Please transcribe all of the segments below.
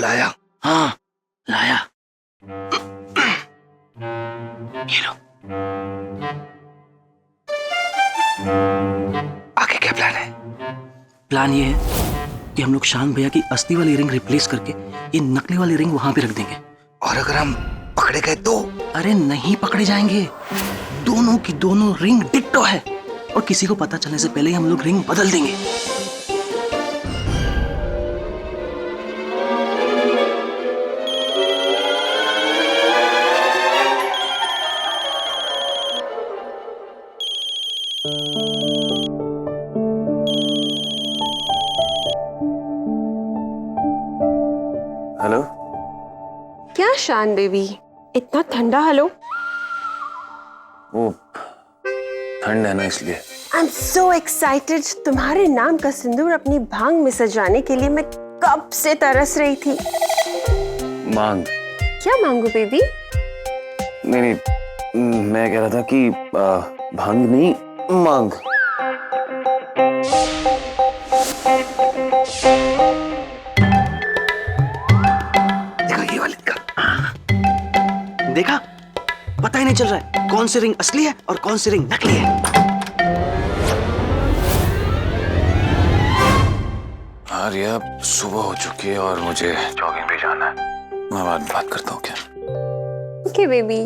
लाया? हाँ लाया। ये लो। आगे क्या प्लान है? प्लान ये है कि हम लोग शान भैया की असली वाली रिंग रिप्लेस करके ये नकली वाली रिंग वहां पे रख देंगे। और अगर हम पकड़े गए तो? अरे नहीं पकड़े जाएंगे, दोनों की दोनों रिंग डिट्टो है और किसी को पता चलने से पहले ही हम लोग रिंग बदल देंगे। हेलो। क्या शान बेबी, इतना ठंडा हेलो? वो ठंड है ना इसलिए। I am so excited. तुम्हारे नाम का सिंदूर अपनी भांग में सजाने के लिए मैं कब से तरस रही थी। मांग? क्या मांगू बेबी? नहीं, मैं कह रहा था कि भांग नहीं, मांग। देखो ये वाली का। देखा, पता ही नहीं चल रहा है कौन सी रिंग असली है और कौन सी रिंग नकली है। आर्या, सुबह हो चुकी है और मुझे जॉगिंग पे जाना है। मैं बाद में बात करता हूँ क्या? Okay baby.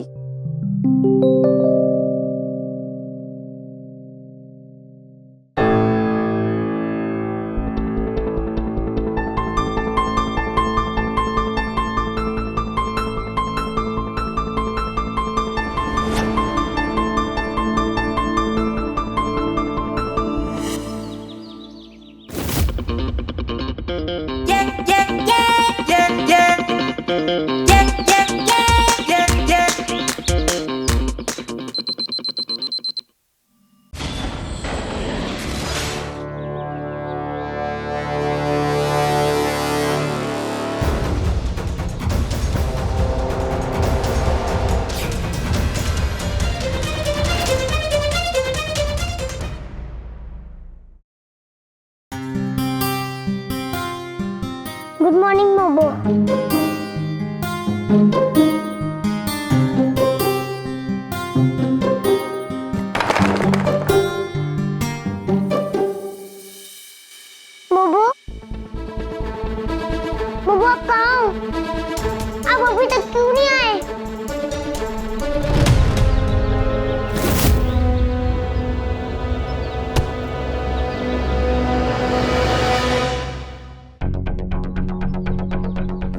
Good morning Mobo. Mobo, Mobo आप कहाँ हो? आप अभी तक क्यों नहीं आए?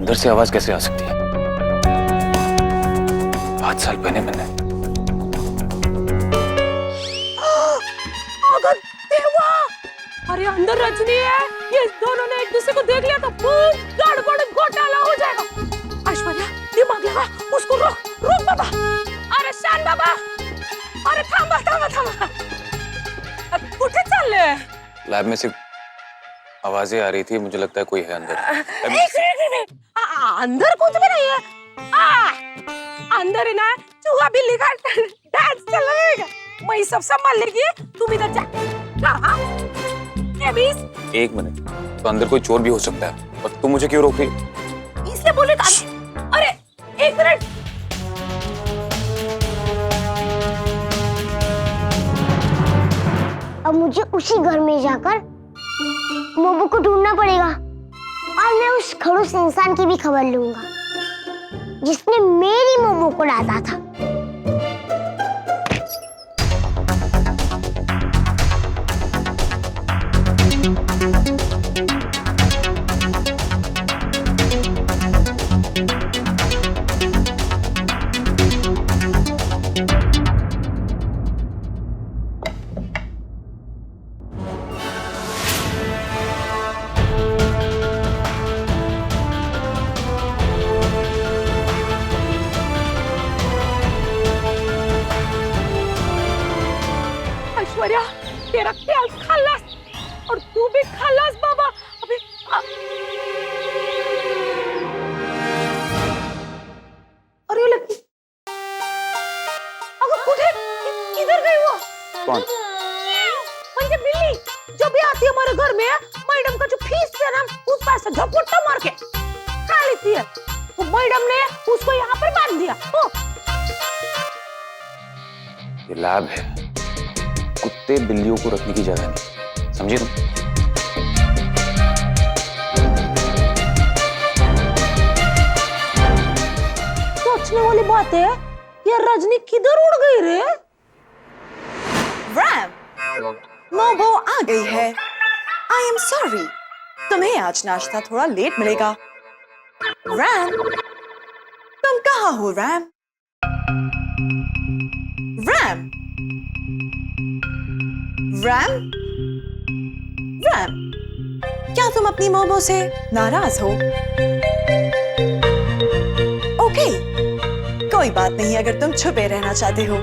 अंदर से आवाज कैसे आ सकती है? 5 साल पहले मैंने। अरे अंदर रजनी है, ये दोनों ने एक दूसरे को देख लिया तो खूब गड़बड़ घोटाला हो जाएगा। ऐश्वर्या दिमाग लगा, उसको रोक रोक बाबा। अरे शान बाबा, अरे थांबा थांबा थांबा, कुठे चालले? लैब में सिर्फ आवाजें आ रही थी, मुझे लगता है कोई है अंदर। अंदर कुछ भी नहीं है। अंदर है ना चूहा बिल्ली का डांस चल रहा है। मैं सब संभाल लेगी, तुम इधर जा। हाँ? एक मिनट, तो अंदर कोई चोर भी हो सकता है और तुम मुझे क्यों रोक रही? इसलिए बोले अरे एक मिनट। अब मुझे उसी घर में जाकर मोबो को ढूंढना पड़ेगा और मैं उस खड़ूस इंसान की भी खबर लूंगा जिसने मेरी मोमो को डांटा था। ऐश्वर्या तेरा ख्याल खल्लास और तू भी खल्लास बाबा। अबे अरे लकी, अगर कुठे किधर गई वो? कौन? पंजे बिल्ली जो भी आती है हमारे घर में, मैडम का जो फीस है ना उस पैसे झपट्टा मार के। खा लेती है। तो मैडम ने उसको यहाँ पर बांध दिया। ये लैब है, कुत्ते बिल्लियों को रखने की जगह नहीं, समझे तुम? सोचने वाली बात है, ये रजनी किधर उड़ गई रे? रैम, मोबो आ गई है। आई एम सॉरी, तुम्हें आज नाश्ता थोड़ा लेट मिलेगा। रैम, तुम कहाँ हो रैम? रैम, रैम, रैम, क्या तुम अपनी मोबो से नाराज हो? ओके, कोई बात नहीं अगर तुम छुपे रहना चाहते हो।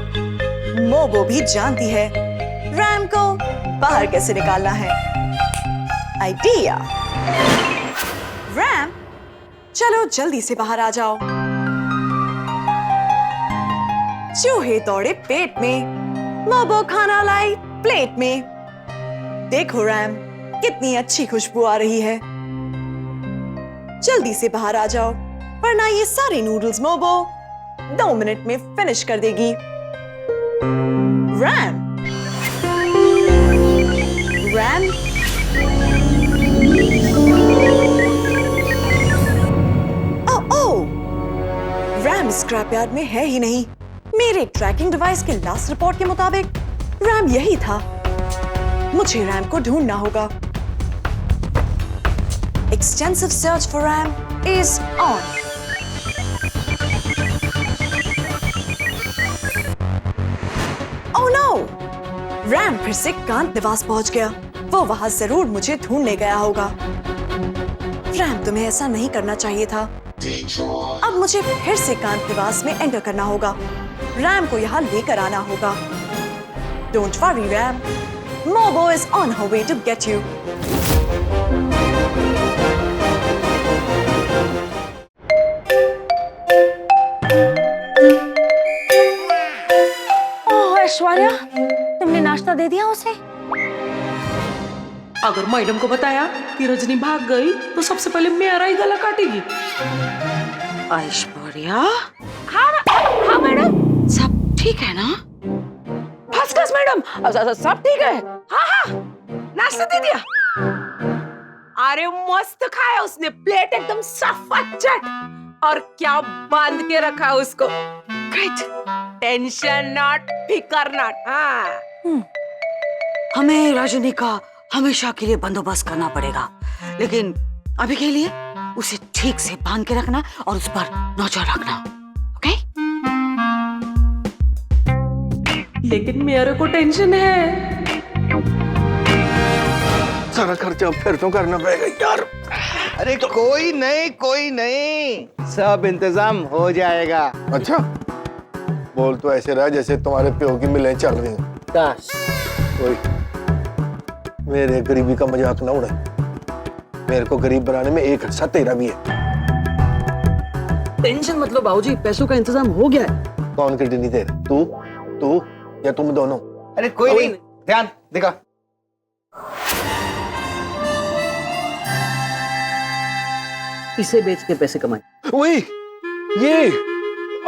मोबो भी जानती है रैम को बाहर कैसे निकालना है। आइडिया। रैम, चलो जल्दी से बाहर आ जाओ। चूहे दौड़े पेट में, मोबो खाना लाई प्लेट में। देखो रैम, कितनी अच्छी खुशबू आ रही है। जल्दी से बाहर आ जाओ, वरना ये सारे नूडल्स मोबो 2 मिनट में फिनिश कर देगी। रैम, रैम, रैम स्क्रैपयार्ड में है ही नहीं। मेरे ट्रैकिंग डिवाइस के लास्ट रिपोर्ट के मुताबिक रैम यही था। मुझे रैम को ढूंढना होगा। Extensive search for Ram is on. Oh no! Ram फिर से कांत निवास पहुंच गया। वो वहां जरूर मुझे ढूंढने गया होगा। रैम, तुम्हें ऐसा नहीं करना चाहिए था। अब मुझे फिर से कांत निवास में एंटर करना होगा। रैम को यहाँ लेकर आना होगा। Don't worry Ram, Mobo is on her way to get you. ओह ऐश्वर्या, तुमने नाश्ता दे दिया उसे? अगर मैडम को बताया कि रजनी भाग गई तो सबसे पहले मेरा ही गला काटेगी। ऐश्वर्या, हाँ मैडम, सब ठीक है ना? फर्स्ट क्लास मैडम, सब ठीक है। हाँ, नाश्ता दे दिया। अरे मस्त खाया उसने, प्लेट एकदम सफाचट। और क्या बांध के रखा उसको। ग्रेट, टेंशन नॉट, फिकर नॉट। हाँ, हमें रजनी का हमेशा के लिए बंदोबस्त करना पड़ेगा, लेकिन अभी के लिए उसे ठीक से बांध के रखना और उस पर नजर रखना, ओके? लेकिन मेरे को टेंशन है। सारा खर्चा फिर तो करना पड़ेगा यार। अरे कोई नहीं, सब इंतजाम हो जाएगा। अच्छा, बोल तो ऐसे रहा जैसे तुम्हारे प्यो की मिलें चल रही हैं। कोई मेरे गरीबी का मजाक ना उड़ाए। मेरे को गरीब बनाने में एक हिस्सा तेरा भी है। टेंशन मतलब बाबूजी, पैसों का इंतजाम हो गया है। कौन किडनी दे रहा? तू या तुम दोनों? अरे कोई नहीं, ध्यान दिखा। इसे बेच के पैसे कमाए। वही ये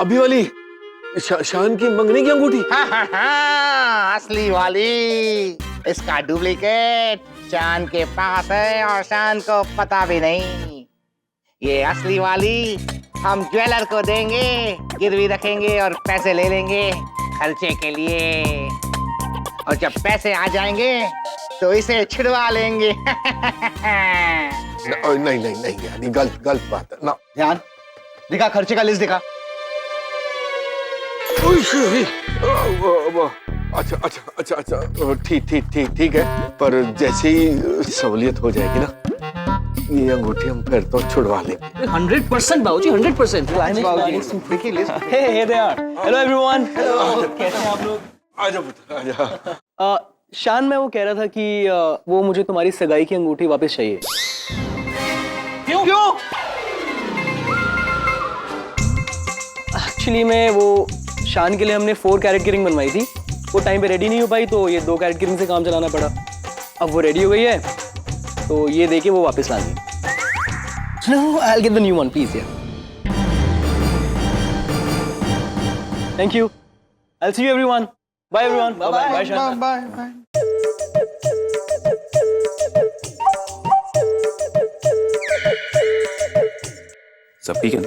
अभी वाली शान की मंगनी की अंगूठी। हाँ, असली वाली। इसका डुप्लीकेट शान के पास है और शान को पता भी नहीं। ये असली वाली हम ज्वेलर को देंगे, गिरवी रखेंगे और पैसे ले लेंगे खर्चे के लिए। और जब पैसे आ जाएंगे तो इसे छिड़वा लेंगे। नहीं यार, ये गलत बात है ना। ध्यान दिखा, खर्चे का लिस्ट दिखा। अच्छा, ठीक है। पर जैसे ही सहूलियत हो जाएगी ना, ये अंगूठी हम फिर तो छुड़वा लेंगे। 100% बाबूजी, 100%। हेलो एवरीवन, कैसे हैं आप लोग? आजा। शान, मैं वो कह रहा था कि वो मुझे तुम्हारी सगाई की अंगूठी वापस चाहिए। क्यों? एक्चुअली मैं वो शान के लिए हमने 4 कैरेट की रिंग बनवाई थी। वो टाइम पे रेडी नहीं हो पाई तो ये 2 कैरेट की रिंग से काम चलाना पड़ा। अब वो रेडी हो गई है तो ये देके वो वापस ला दी। No, I'll get the new one, please. Yeah. Thank you. I'll see you, everyone. Bye, everyone. Bye, bye. Shan. Bye. सब ठीक है ना?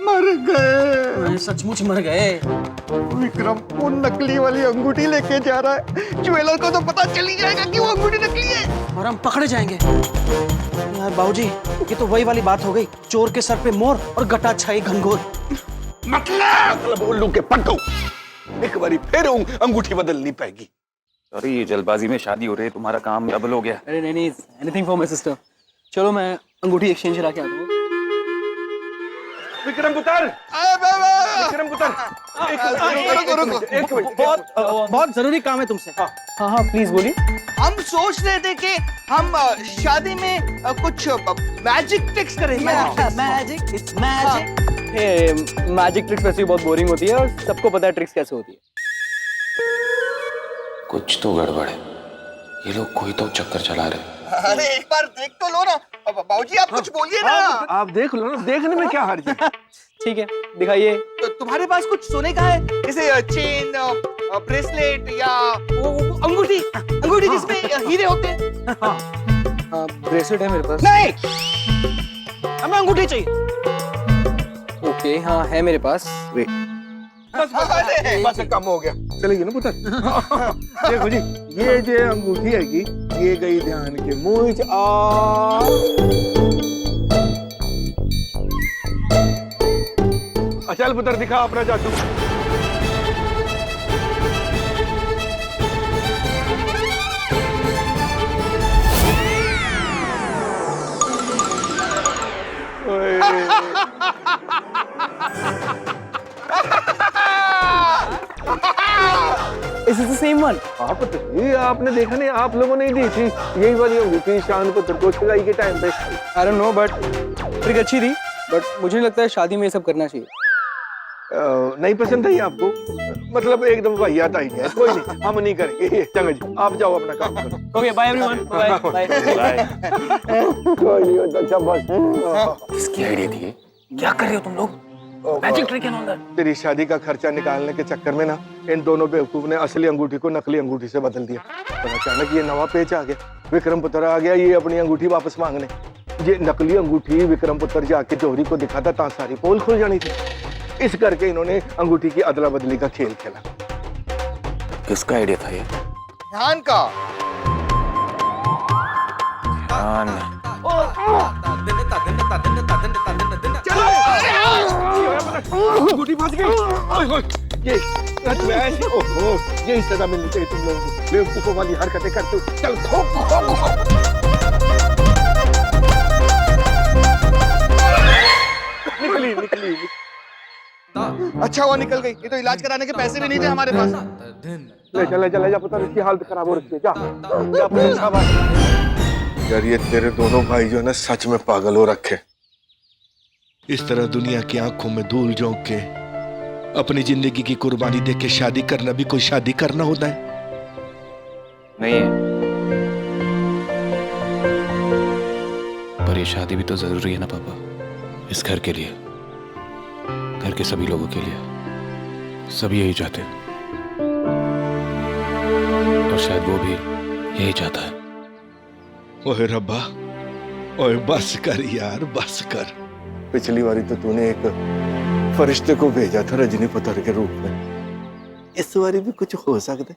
मर गए। सचमुच मर गए। विक्रम वो नकली वाली अंगूठी लेके जा रहा है। ज्वेलर को तो पता चल ही जाएगा कि वो अंगूठी नकली है और हम पकड़े जाएंगे। यार बाबूजी, ये तो वही वाली बात हो गई, चोर के सर पे मोर और गटा छाई घनघोर। मतलब उल्लू के पट्टू, एक बारी फिर अंगूठी बदलनी पड़ेगी। अरे ये जल्दबाजी में शादी हो रही है, तुम्हारा काम डबल हो गया। अरे नहीं, anything for my sister. चलो मैं अंगूठी एक्सचेंज करा के आता हूँ। विक्रम पुत्र, विक्रम पुत्र, एक मिनट, बहुत जरूरी काम है तुमसे। हाँ, प्लीज बोलिए। हम सोच रहे थे कि हम शादी में कुछ मैजिक ट्रिक्स करेंगे। मैजिक ट्रिक्स वैसे भी बहुत बोरिंग होती है और सबको पता है ट्रिक्स कैसे होती है। कुछ तो गड़बड़ है, ये लोग कोई तो चक्कर चला रहे। अरे एक बार देख तो लो ना बाबूजी, आप कुछ बोलिए ना। आप देख लो ना, देखने में क्या हर्ज है। ठीक है, दिखाइए। तो तुम्हारे पास कुछ सोने का है, जैसे चेन, ब्रेसलेट या वो अंगूठी जिसमें हीरे होते हैं। हाँ, ब्रेसलेट है मेरे पास। नहीं, हमें अंगूठी चाहिए। ओके, हाँ है मेरे पास। बस कम हो गया, चलेगी ना पुत्र। देखो जी, ये जो अंगूठी हैगी, ये गई ध्यान के मुंह च चल पुत्र, दिखा अपना जादू। Is this the same one? आप ये आपने देखा नहीं, आप लोगों ने ही दी थी यही वाली अंगूठी शान पुत्र को सगाई के टाइम पे। I don't know, but trick अच्छी थी, बट मुझे नहीं लगता है शादी में ये सब करना चाहिए। नहीं पसंद आई आपको? मतलब एकदम वाहियात आई है। कोई नहीं, हम नहीं करेंगे। चंगा जी, आप जाओ अपना काम करो। Okay, bye everyone. Bye bye. कोई नहीं होता, शाबाश। किसकी आइडिया थी ये? क्या कर रहे हो तुम लोग? Magic trick and all that. तेरी शादी का खर्चा निकालने के चक्कर में ना इन दोनों बेवकूफ ने असली अंगूठी को नकली अंगूठी से बदल दिया। तो अचानक ये नवा पेच आ गया, विक्रम पुत्र आ गया ये अपनी अंगूठी वापस मांगने। ये नकली अंगूठी विक्रम पुत्र जाके जौहरी को दिखाता ता सारी पोल खुल जानी थी। इस करके इन्होंने अंगूठी की अदला बदली का खेल खेला। किसका आइडिया था ये? ध्यान का। अंगूठी फंस गई। ये सच में ऐसी, ओहो, यही सजा मिलनी चाहिए तुम लोगों को, बेवकूफों वाली हरकतें करते हो। चल खो खो खो। निकली। अच्छा हुआ निकल गई, ये तो इलाज कराने के पैसे भी नहीं थे हमारे पास। ले जा पुत्र, इसकी हालत खराब हो रखी है। जा। यार ये तेरे दोनों भाई जो है ना, सच में पागल हो रखे। इस तरह दुनिया की आंखों में धूल झोंक के अपनी जिंदगी की कुर्बानी दे के शादी करना भी कोई शादी करना होता है? नहीं है, पर ये शादी भी तो जरूरी है ना पापा, इस घर के लिए, घर के सभी लोगों के लिए। सभी यही चाहते हैं और शायद वो भी यही चाहता है। ओए रब्बा, ओए बस कर यार, बस कर। पिछली बारी तो तूने एक फरिश्ते को भेजा था रजनी पुत्र के रूप में, इस बारी भी कुछ हो सकता है?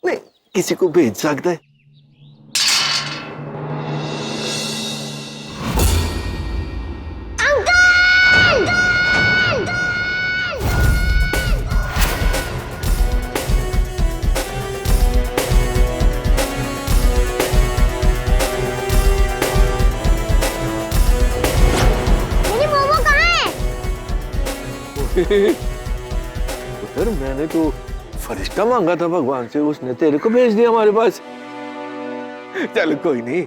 नहीं, किसी को भेज सकता है। उधर मैंने तो फरिश्ता मांगा था भगवान से, उसने तेरे को भेज दिया हमारे पास। चल कोई नहीं,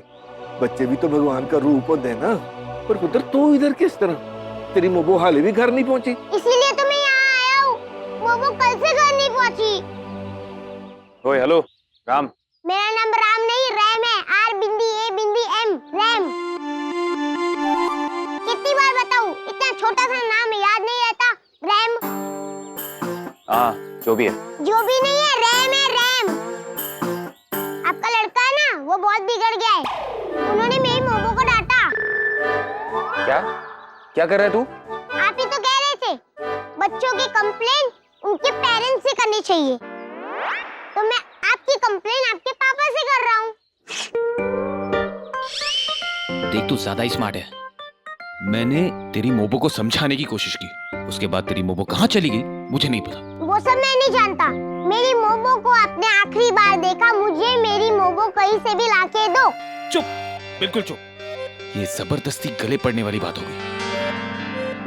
बच्चे भी तो भगवान का रूप होते हैं ना। पर पुत्र तू इधर किस तरह? तेरी मोबो हाले भी घर नहीं पहुंची। इसीलिए तो मैं यहाँ आया हूँ। मोबो कल से घर नहीं पहुंची। ओए हेलो राम। मेरा नाम राम नहीं रैम है। आर बिंदी ए बिंदी एम रैम। कितनी बार बताऊं, इतना छोटा सा नाम याद नहीं रहता। रैम। हाँ जो भी है। जो भी नहीं है, रैम है रैम। आपका लड़का है ना, वो बहुत बिगड़ गया है। उन्होंने मेरी मोमो को डांटा। क्या क्या कर रहा है तू? आप ही तो कह रहे थे बच्चों की कंप्लेन उनके पेरेंट्स से करनी चाहिए, तो मैं आपकी कंप्लेन आपके पापा से कर रहा हूँ। देख तू ज्यादा ही स्मार्ट है। मैंने तेरी मोबो को समझाने की कोशिश की, उसके बाद तेरी मोबो कहाँ चली गई मुझे नहीं पता। वो सब मैं नहीं जानता। मेरी मोमो को आपने आखिरी बार देखा, मुझे मेरी मोमो कहीं से भी लाके दो। चुप, बिल्कुल चुप। ये जबरदस्ती गले पड़ने वाली बात हो गई।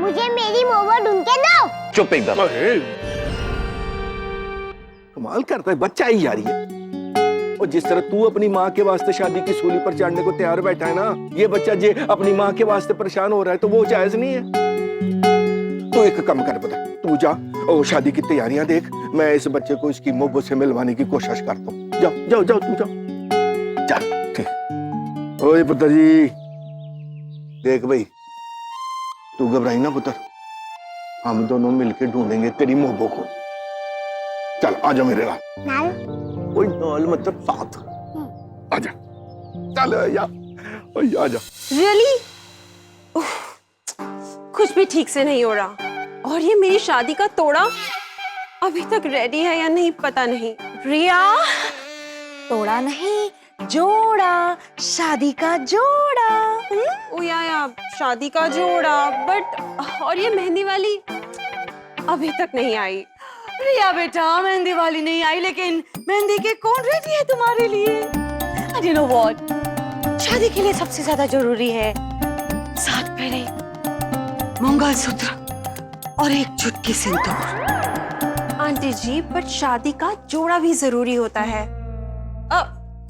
मुझे मेरी मोमो ढूंढ के दो। चुप एकदम। कमाल करता है, बच्चा ही जा रही है। और जिस तरह तू अपनी माँ के वास्ते शादी की सूली पर चढ़ने को तैयार बैठा है ना, ये बच्चा जे अपनी माँ के वास्ते परेशान हो रहा है तो वो जायज नहीं है। तू एक काम कर, पता तू जा और शादी की तैयारियां देख, मैं इस बच्चे को इसकी मोहब्बत से मिलवाने की कोशिश करता हूँ। जाओ जाओ जाओ तू जाओ, चल ठीक। ओए पुत्र जी, देख भाई तू घबराई ना पुत्र, हम दोनों मिलके ढूंढेंगे तेरी मोहब्बत को। चल आजा मेरे साथ। कोई नाल मतलब साथ। आजा चल या आजा। रियली कुछ भी ठीक से नहीं हो रहा, और ये मेरी शादी का तोड़ा अभी तक रेडी है या नहीं पता नहीं। रिया, तोड़ा नहीं, जोड़ा, शादी का जोड़ा। ओ या शादी का जोड़ा, बट और ये मेहंदी वाली अभी तक नहीं आई। रिया बेटा, मेहंदी वाली नहीं आई, लेकिन मेहंदी के कौन रेडी है तुम्हारे लिए? And you know what? शादी के लिए सबसे ज्यादा जरूरी है 7 फेरे, मंगलसूत्र और एक चुटकी सिंदूर। आंटी जी, बट शादी का जोड़ा भी जरूरी होता है।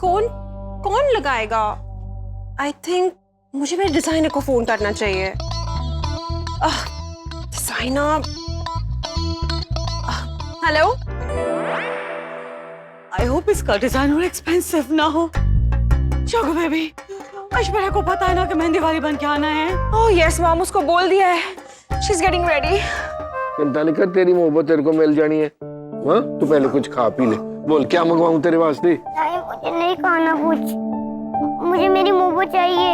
कौन लगाएगा? आई थिंक मुझे मेरे डिजाइनर को फोन करना चाहिए। Designer, hello. आई होप इसका डिजाइनर एक्सपेंसिव ना हो। चोको बेबी, ऐश्वर्या को पता है ना कि मेहंदी वाली बन के आना है। ओह यस मॉम, उसको बोल दिया है। She is getting ready. चिंता नहीं कर, तेरी मोहब्बत तेरे को मिल जानी है। हाँ तू पहले कुछ खा पी ले, बोल क्या मंगवाऊं तेरे वास्ते? मुझे नहीं खाना कुछ, मुझे मेरी मोमो चाहिए।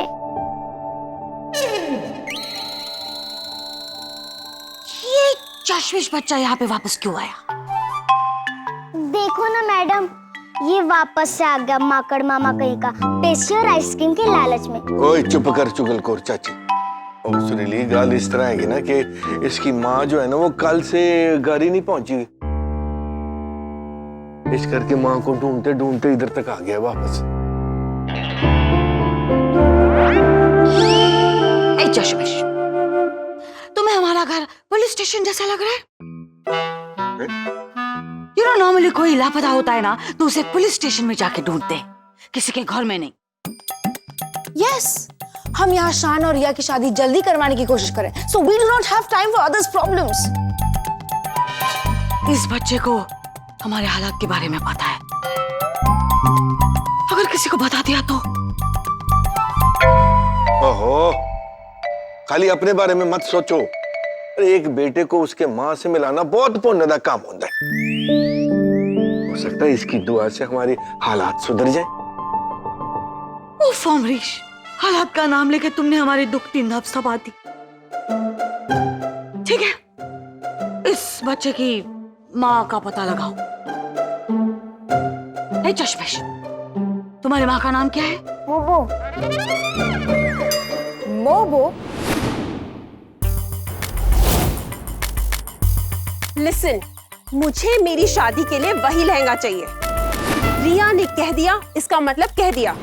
ये चश्मिश बच्चा यहाँ पे वापस क्यों आया? देखो ना मैडम, ये वापस से आ गया माकड़ मामा कहीं का, पेस्ट्री और आइसक्रीम के लालच में। ओए चुप कर चुगलखोर चाची। और सुरीली गाल इस तरह है ना कि इसकी माँ जो है ना वो कल से घर ही नहीं पहुंची, इस करके माँ को ढूंढते ढूंढते इधर तक आ गया वापस। ए चश्मिश, तुम्हें हमारा घर पुलिस स्टेशन जैसा लग रहा है? You know, नॉर्मली कोई लापता होता है ना तो उसे पुलिस स्टेशन में जाके ढूंढते हैं, किसी के घर में नहीं। यस, हम यहाँ शान और रिया की शादी जल्दी करवाने की कोशिश करें, so we do not have time for others' problems. इस बच्चे को हमारे हालात के बारे में पता है, अगर किसी को बता दिया तो। ओहो, खाली अपने बारे में मत सोचो। एक बेटे को उसके माँ से मिलाना बहुत पुण्य का काम होता है। हो सकता है इसकी दुआ से हमारे हालात सुधर जाए। उफ अमरीश, हालात का नाम लेके तुमने हमारी दुख की नब्ज दबा दी। ठीक है, इस बच्चे की माँ का पता लगाओ। ए चश्मिश, तुम्हारी माँ का नाम क्या है? मोबो। मोबो? लिसन, मुझे मेरी शादी के लिए वही लहंगा चाहिए। रिया ने कह दिया, इसका मतलब कह दिया।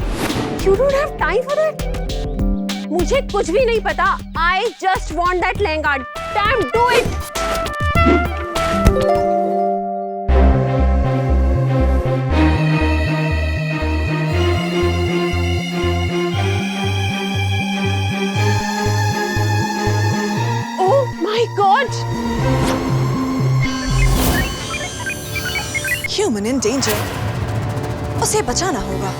You don't have time for that? मुझे कुछ भी नहीं पता। I just want that lehenga. Damn, do it! Oh my God! Human in danger. उसे बचाना होगा।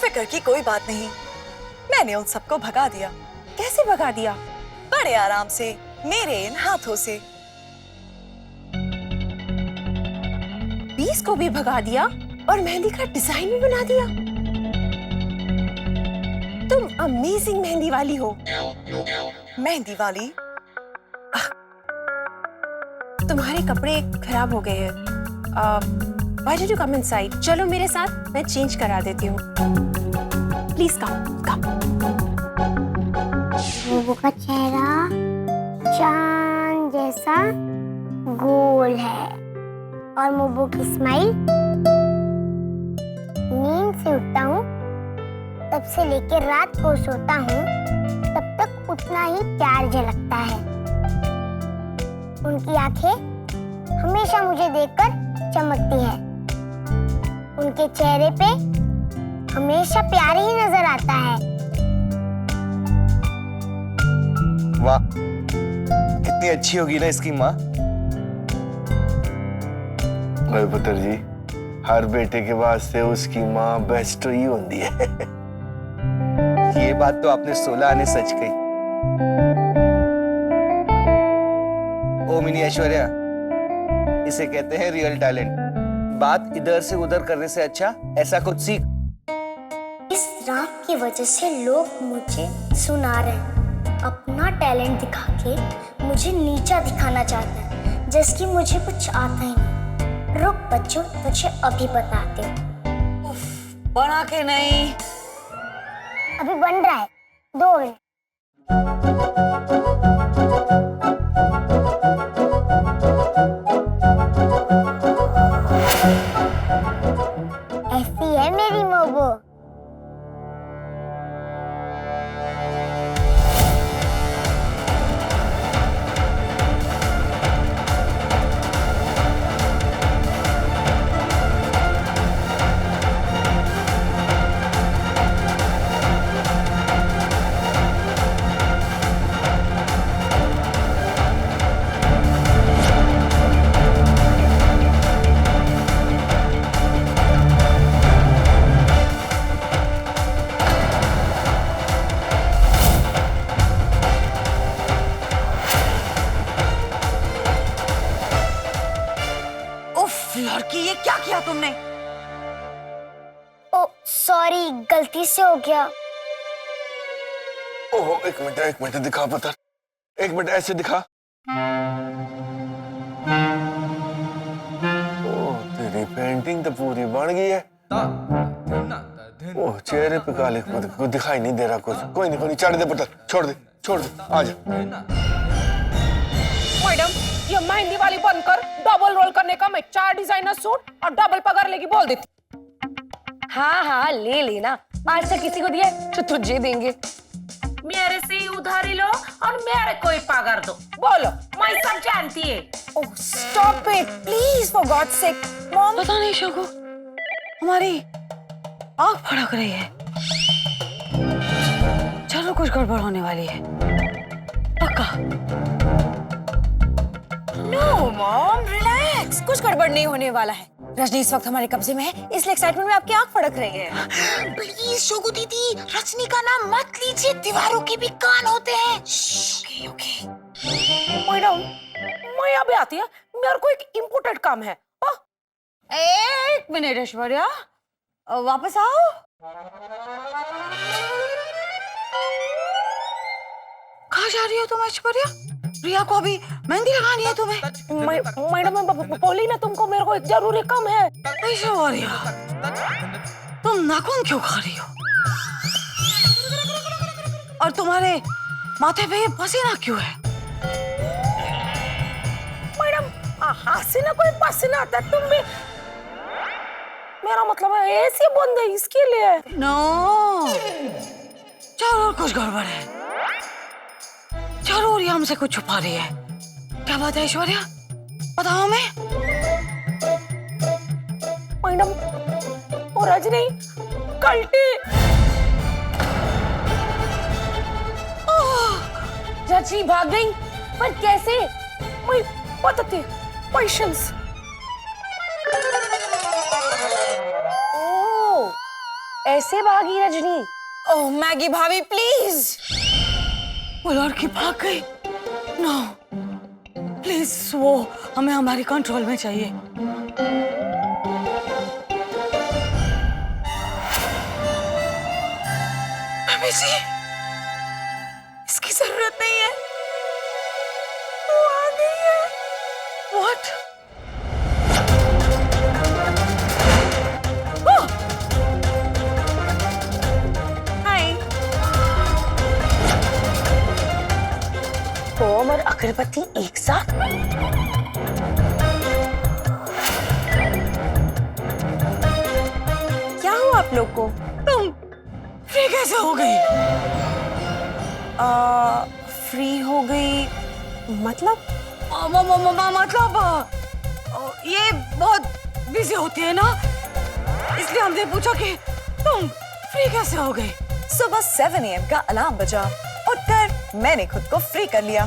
फिक्र की कोई बात नहीं, मैंने उन सबको भगा दिया। कैसे भगा दिया? बड़े आराम से, मेरे इन हाथों से। 20 को भी भगा दिया और मेहंदी का डिजाइन भी बना दिया। तुम अमेजिंग मेहंदी वाली हो। मेहंदी वाली? तुम्हारे कपड़े खराब हो गए हैं। Why did you come inside? चलो मेरे साथ, मैं चेंज करा देती हूँ। Please come. मोमो का चेहरा चांद जैसा गोल है और मोमो की स्माइल। नींद से उठता हूँ तब से लेकर रात को सोता हूँ तब तक उतना ही प्यार झलकता है। उनकी आंखें हमेशा मुझे देखकर चमकती है। उनके चेहरे पे हमेशा प्यार ही नजर आता है। वाह, कितनी अच्छी होगी ना इसकी माँ। भाई पुत्र जी, हर बेटे के वास्ते उसकी माँ बेस्ट ही होती है। ये बात तो आपने 16 आने सच कही। ओ मिनी ऐश्वर्या, इसे कहते हैं रियल टैलेंट। बात इधर से उधर करने से अच्छा ऐसा कुछ सीख। इस राग की वजह से लोग मुझे सुना रहे हैं। अपना टैलेंट दिखा के मुझे नीचा दिखाना चाहते हैं, जैसे कि मुझे कुछ आता ही नहीं। रुक बच्चों, तुझे अभी बताते हूँ। बना के नहीं, अभी बन रहा है, 2 मिनट। ऐसी है मेरी मोमो। लड़की, ये क्या किया तुमने? ओ सॉरी, गलती से हो गया। ओह, एक मिनट दिखा पुत्र, एक मिनट ऐसे दिखा। ओह, तेरी पेंटिंग तो पूरी बन गई है। ओह, चेहरे पे काले कुछ दिखाई नहीं दे रहा कुछ। कोई नहीं, चढ़ दे पुत्र, छोड़ दे, आजा। मैडम, ये मेहंदी वाली बनकर डबल रोल करने का मैं 4 डिजाइनर सूट और डबल पगार लेगी बोल देती। हाँ ले लेना, आज से किसी को दिए तो तुझे देंगे। मेरे से ही उधारी लो और मेरे को ही पगार दो। बोलो, मैं सब जानती है। Oh stop it please, for god's sake. Mom, पता नहीं शोको, हमारी आँख फड़क रही है। चलो कुछ गड़बड़ होने वाली है पक्का। नो मॉम, रिलैक्स, कुछ गड़बड़ नहीं होने वाला है। रजनी इस वक्त हमारे कब्जे में है, इसलिए एक्साइटमेंट में आपकी आंख फड़क रही है। प्लीज शोको दीदी, रजनी का नाम मत लीजिए, दीवारों के भी कान होते हैं। ओके। मैडम, मैं अभी आती है, मेरे को एक इम्पोर्टेंट काम है। एक मिनट ऐश्वर्या, वापस आओ। कहाँ जा रही हो तुम ऐश्वर्या? रिया को अभी मेहंदी लगानी है तुम्हें। मैडम मैं बोली ना तुमको, मेरे को एक जरूरी काम है। ऐश्वर्या, तुम नाखून क्यों खा रही हो? और तुम्हारे माथे पे ये पसीना क्यों है? मैडम हसीना कोई पसीना आता है, तुम भी। मेरा मतलब है ऐसी बंद है इसके लिए। नो, जरूर कुछ गड़बड़ है, जरूर ये हमसे कुछ छुपा रही है। क्या बात है ऐश्वर्या, बताओ हमें। मैडम वो रजनी कल्टी। रजनी भाग गई, पर कैसे? मैं बताती, पेशेंस। ओह ऐसे भागी रजनी। ओह मैगी भाभी प्लीज। वो लड़की भाग गई। नो प्लीज, वो हमें हमारी कंट्रोल में चाहिए। बेबी जी, इसकी जरूरत नहीं है, वो आ गई है। What? फोम और अगरबत्ती एक साथ? क्या हुआ आप लोग को? तुम फ्री कैसे हो गई? फ्री हो गई मतलब? मतलब ये बहुत बिजी होती है ना, इसलिए हमने पूछा कि तुम फ्री कैसे हो गई। सुबह 7 AM का अलार्म बजा और फिर मैंने खुद को फ्री कर लिया।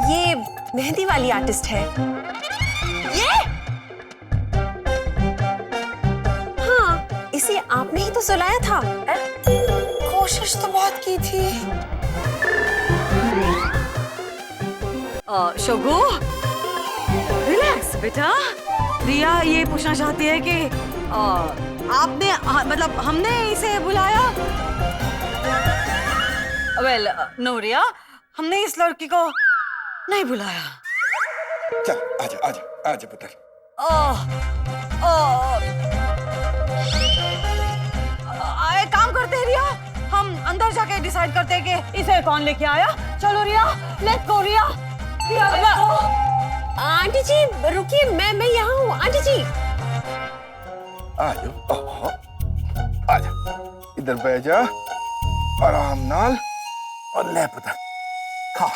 ये मेहंदी वाली आर्टिस्ट है। ये? हाँ, इसे आपने ही तो सुलाया था। कोशिश तो बहुत की थी। शोगो, रिलैक्स बेटा। रिया ये पूछना चाहती है कि आपने मतलब हमने इसे बुलाया? वेल नो रिया, हमने इस लड़की को नहीं बुलाया। चल आजा आजा आजा पुत्र। एक काम करते हैं रिया, हम अंदर जाके डिसाइड करते हैं कि इसे कौन लेके आया। चलो रिया, लेट्स गो रिया। आंटी जी रुकिए, मैं यहाँ हूँ। आंटी जी आजा, इधर बैठ जा, आराम नाल और ले पुत्र खा।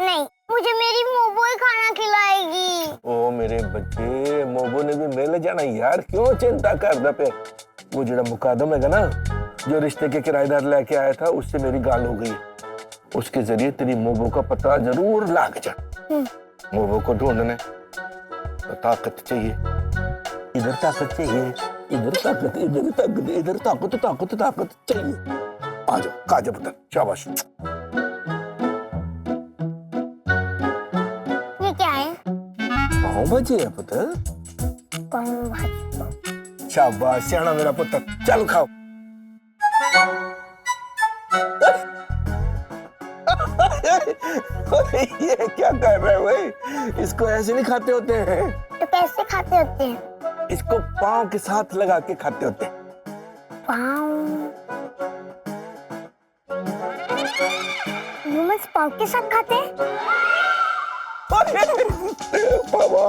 नहीं, मुझे मेरी मोबो ही खाना खिलाएगी। ओ मेरे बच्चे, मोबो ने भी मेले जाना यार, क्यों चिंता करदा पे? वो जेड़ा मुकादम है ना, जो रिश्ते के किराएदार लेके आया था, उससे मेरी गाल हो गई। उसके जरिए तेरी मोबो का पता जरूर लाग जा। मोबो को ढूंढने तो ताकत चाहिए, इधर ताकत चाहिए, इधर ताकत, इधर ताकत, इधर ताकत, ताकत ताकत चाहिए। आ जाओ, खा जा पुत्र, शाबाश। ये क्या है? पाव भाजी है पुत्र। पाव भाजी। शाबाश सियाना मेरा पुत्र, चल खाओ। ये क्या कर रहे हो भाई? इसको ऐसे नहीं खाते होते हैं। तो कैसे खाते होते हैं? इसको पाँव के साथ लगा के खाते होते हैं। ह्यूमंस पाव के साथ खाते हैं? बाबा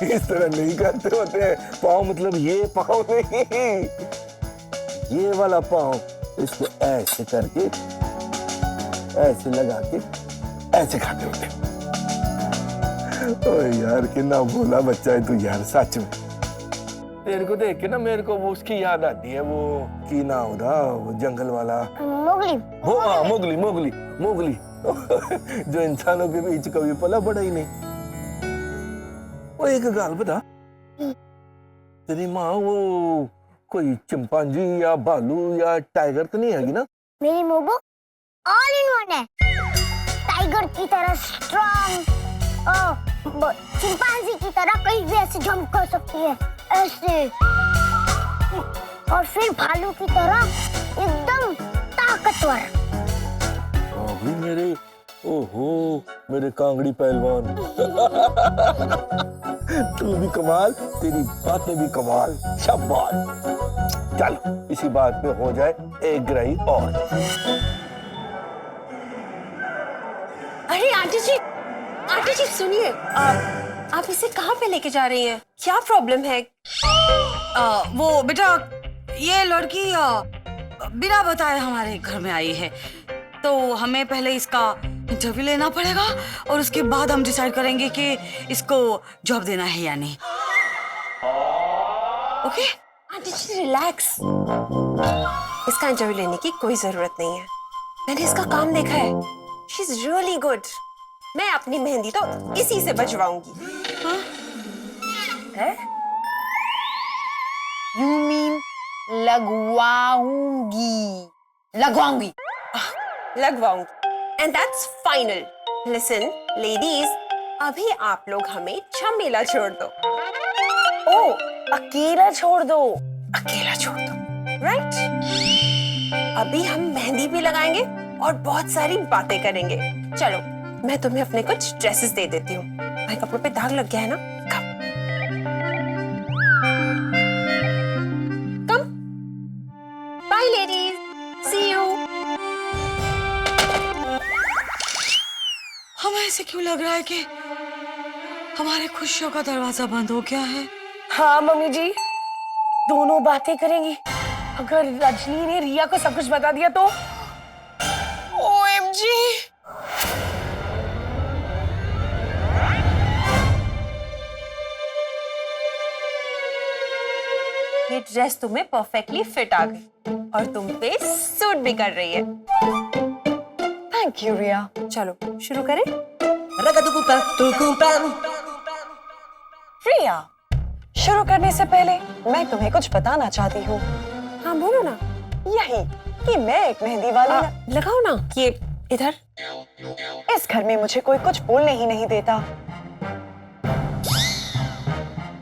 इस तरह नहीं करते होते हैं। पाँव मतलब ये पाँव नहीं, ये वाला पाँव। इसको ऐसे करके, ऐसे लगा के, ऐसे खाते होते हैं। ओए यार कितना भोला बच्चा है तू यार, सच में। तेरे को देख के ना मेरे को वो उसकी याद आती है, वो की ना होता, वो जंगल वाला मोगली। वो हाँ, मोगली मोगली मोगली जो इंसानों के बीच कभी पला बड़ा ही नहीं। वो एक गाल बता, तेरी माँ वो कोई चिंपांजी या भालू या टाइगर तो नहीं है ना? मेरी मोबो ऑल इन वन है। टाइगर की तरह स्ट्रांग, चिंपांजी की तरह कहीं भी ऐसे जंप कर सकती है, ऐसे। और फिर भालू की तरह एकदम ताकतवर। अभी मेरे ओहो मेरे कांगड़ी पहलवान तू भी कमाल, तेरी बातें भी कमाल, शाबाश। चलो इसी बात पे हो जाए एक ग्राही और। अरे आंटी जी सुनिए, आप इसे कहाँ पे लेके जा रही हैं? क्या प्रॉब्लम है? वो बेटा, ये लड़की बिना बताए हमारे घर में आई है, तो हमें पहले इसका इंटरव्यू लेना पड़ेगा और उसके बाद हम डिसाइड करेंगे कि इसको जॉब देना है या नहीं। ओके? आंटी जी रिलैक्स, इसका इंटरव्यू लेने की कोई जरूरत नहीं है। मैंने इसका काम देखा है, शी इज रियली गुड। मैं अपनी मेहंदी तो इसी से बजवाऊंगी। यू मीन लगवाऊंगी? लगवाऊंगी and that's final. Listen ladies, अभी आप लोग हमें झमेला छोड़ दो। ओ, अकेला छोड़ दो। राइट? अभी हम मेहंदी भी लगाएंगे और बहुत सारी बातें करेंगे। चलो मैं तुम्हें अपने कुछ ड्रेसेस दे देती हूँ। भाई कपड़ों पे दाग लग गया है ना? Come bye ladies, see you. हमें ऐसे क्यों लग रहा है कि हमारे खुशियों का दरवाजा बंद हो गया है? हाँ मम्मी जी, दोनों बातें करेंगी। अगर रजनी ने रिया को सब कुछ बता दिया तो OMG। ये ड्रेस तुम्हें परफेक्टली फिट आ गई और तुम पे सूट भी कर रही है। थैंक यू रिया। चलो शुरू करें। रिया, शुरू करने से पहले मैं तुम्हें कुछ बताना चाहती हूँ। हाँ बोलो ना। यही कि मैं एक मेहंदी वाली लगाओ ना। ये इधर। इस घर में मुझे कोई कुछ बोलने ही नहीं देता।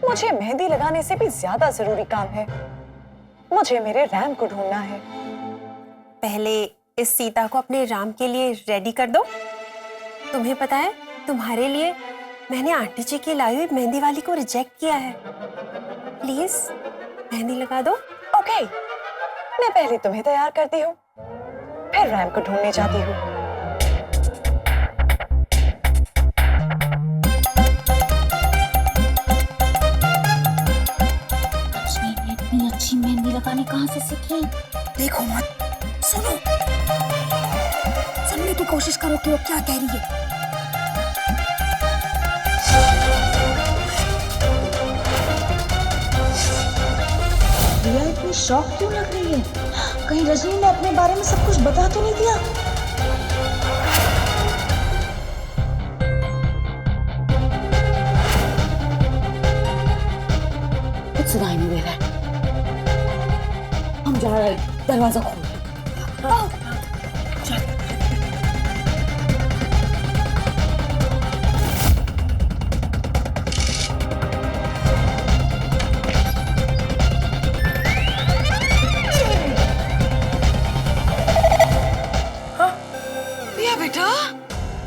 मुझे मेहंदी लगाने से भी ज्यादा जरूरी काम है। मुझे मेरे राम को ढूंढना है। पहले इस सीता को अपने राम के लिए रेडी कर दो। तुम्हें पता है, तुम्हारे लिए मैंने आंटी जी की लाई हुई मेहंदी वाली को रिजेक्ट किया है। प्लीज मेहंदी लगा दो। ओके, मैं पहले तुम्हें तैयार करती हूँ, फिर राम को ढूंढने जाती हूँ। इतनी अच्छी मेहंदी लगाने कहाँ से सीखी? देखो मत, सुनो। समझने की कोशिश करो कि वो क्या कह रही है। रिया इतनी शॉक क्यों लग रही है? कहीं रजनी ने अपने बारे में सब कुछ बता तो नहीं दिया? कुछ सुनाई नहीं दे रहा है। हम जा रहे हैं, दरवाजा खोल। बेटा,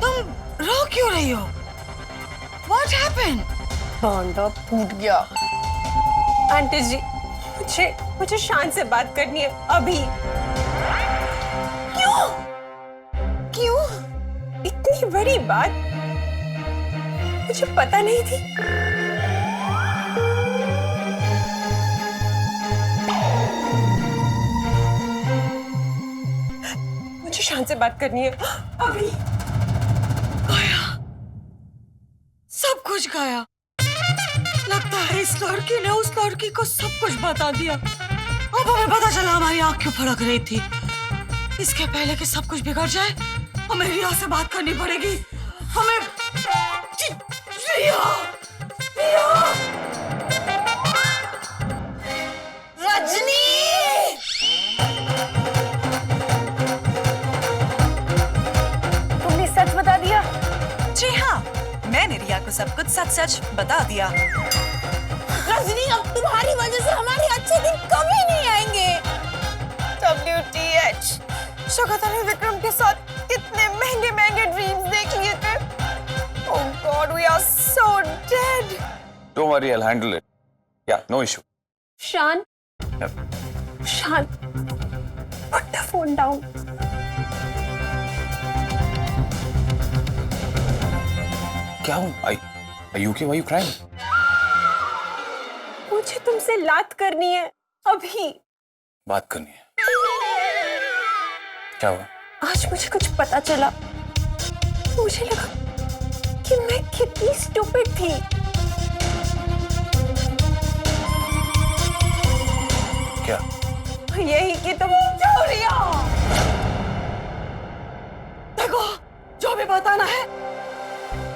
तुम रो क्यों रही हो? What happened? भांडा फूट गया। आंटी जी, मुझे शान से बात करनी है अभी। क्यों? इतनी बड़ी बात मुझे पता नहीं थी। मुझे शान से बात करनी है अभी। गाया, सब कुछ गाया। लगता है इस लड़की ने उस लड़की को सब कुछ बता दिया। अब हमें पता चला हमारी आंख क्यों फड़क रही थी। इसके पहले कि सब कुछ बिगड़ जाए, हमें रिया से बात करनी पड़ेगी। हमें रिया रजनी, तुमने सच बता दिया? जी हाँ, मैंने रिया को सब कुछ सच सच बता दिया। रजनी, अब तुम्हारी वजह से हमारे अच्छे दिन कभी नहीं आएंगे। WTH, शौकत अली विक्रम के साथ कितने महंगे महंगे ड्रीम्स देख लिए थे। Oh God, we are so dead. Don't worry, I'll handle it. Yeah, no issue. शान, Yep. शान, put the phone down. क्या हुआ? Are you okay? Why are you crying? मुझे तुमसे बात करनी है अभी। बात करनी है। क्या हुआ? आज मुझे कुछ पता चला। मुझे लगा कि मैं कितनी स्टूपिड थी। क्या? यही कि तुम चोरिया। देखो, जो भी बताना है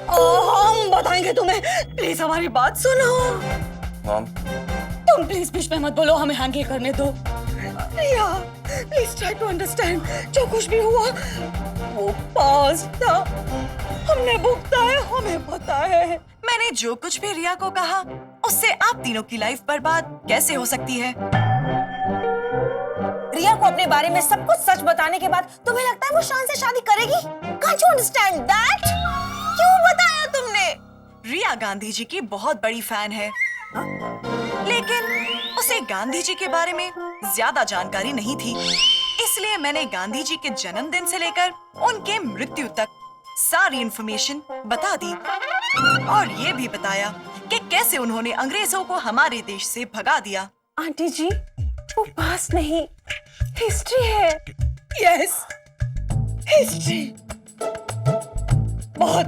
हम बताएंगे तुम्हें। प्लीज हमारी बात सुनो। मॉम, तुम प्लीज बीच में मत बोलो, हमें हैंडल करने दो। रिया, प्लीज ट्राई टू अंडरस्टैंड। जो कुछ भी हुआ वो पास्ट था, हमने भुगता है, हमें पता है। मैंने जो कुछ भी रिया को कहा उससे आप तीनों की लाइफ बर्बाद कैसे हो सकती है? रिया को अपने बारे में सब कुछ सच बताने के बाद तुम्हें लगता है वो शान से शादी करेगी? Can't you understand that? क्यों बताया तुमने? रिया गांधी जी की बहुत बड़ी फैन है, लेकिन उसे गांधी जी के बारे में ज्यादा जानकारी नहीं थी। इसलिए मैंने गांधी जी के जन्मदिन से लेकर उनके मृत्यु तक सारी इंफॉर्मेशन बता दी और ये भी बताया कि कैसे उन्होंने अंग्रेजों को हमारे देश से भगा दिया। आंटी जी, वो पास्ट नहीं, हिस्ट्री है। यस, हिस्ट्री, बहुत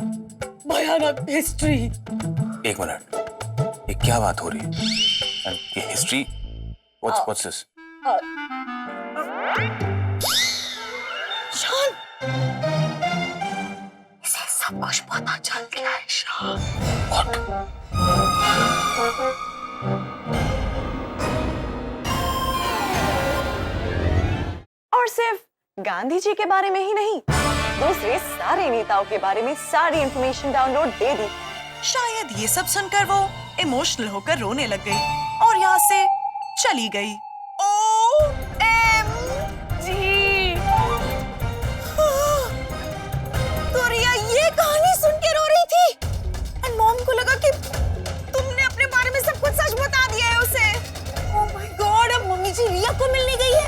भयानक हिस्ट्री। एक मिनट, ये क्या बात हो रही है? ये हिस्ट्री? What's this? शान, इसे सब कुछ पता चल गया है शान। What? और सिर्फ गांधी जी के बारे में ही नहीं, दूसरे सारे नेताओं के बारे में सारी इंफॉर्मेशन डाउनलोड दे दी। शायद ये सब सुनकर वो इमोशनल होकर रोने लग गई और यहाँ से चली गई। OMG! तो रिया ये कहानी सुन के रो रही थी और मॉम को लगा कि तुमने अपने बारे में सब कुछ सच बता दिया है उसे। Oh my God! अब मम्मी जी रिया को मिलने गई है,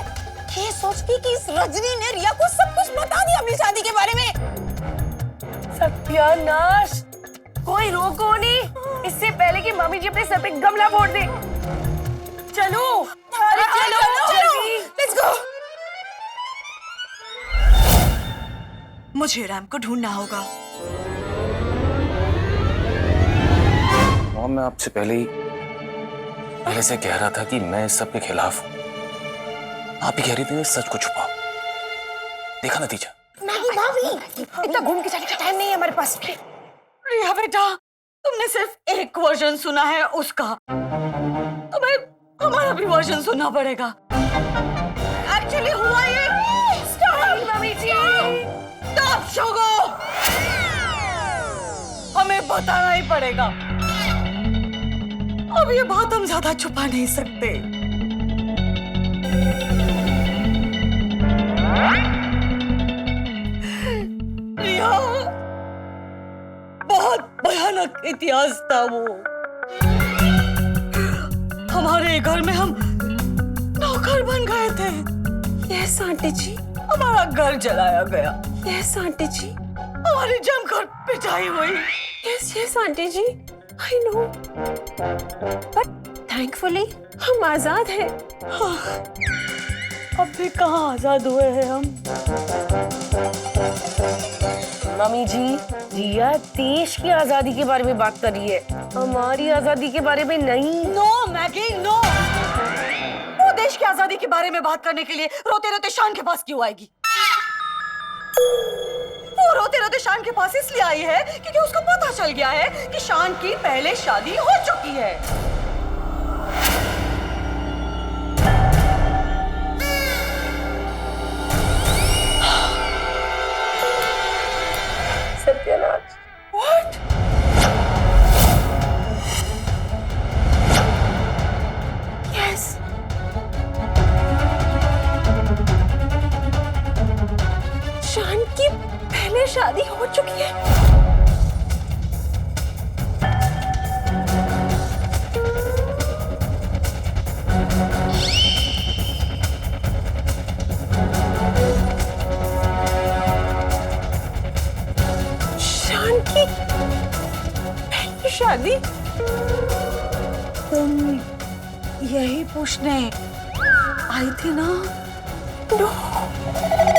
ये सोच के कि इस रजनी ने रिया को सब कुछ बता दिया अपनी शादी के बारे में। सत्यानाश! कोई रोको नहीं, इससे पहले कि मम्मी जी अपने सर पे गमला फोड़ दे। चलो, अरे चलो, लेट्स गो। मुझे रैम को ढूंढना होगा। मॉम, मैं आपसे पहले से कह रहा था कि मैं इस सब के खिलाफ हूँ। आप ही कह रही थी सच को छुपाओ। देखा नतीजा? नहीं भाभी, इतना घूम के जाने का टाइम नहीं है हमारे पास। रिया बेटा, तुमने सिर्फ एक वर्जन सुना है उसका, तुम्हें हमारा भी वर्जन सुनना पड़ेगा। एक्चुअली हुआ ये। स्टॉप मम्मी जी, स्टॉप शोगो, हमें बताना ही पड़ेगा। अब ये बात हम ज्यादा छुपा नहीं सकते। रिया, बहुत भयानक इतिहास था वो। हमारे घर में हम नौकर बन गए थे। Yes aunty ji. हमारा घर जलाया गया। Yes aunty ji. हमारी जमकर पिटाई हुई। Yes yes aunty ji, I know. But thankfully हम आजाद हैं। अब भी कहाँ आजाद हुए हैं हम। मम्मी जी, रिया देश की आजादी के बारे में बात कर रही है, हमारी आजादी के बारे में नहीं। No Maggi, no. वो देश की आजादी के बारे में बात करने के लिए रोते रोते शान के पास क्यों आएगी? वो रोते रोते शान के पास इसलिए आई है क्योंकि उसको पता चल गया है कि शान की पहले शादी हो चुकी है। सत्यानाश। What? Yes. शान की लिए शादी हो चुकी है। शान की पहली शादी? तुम यही पूछने आई थी ना? नो।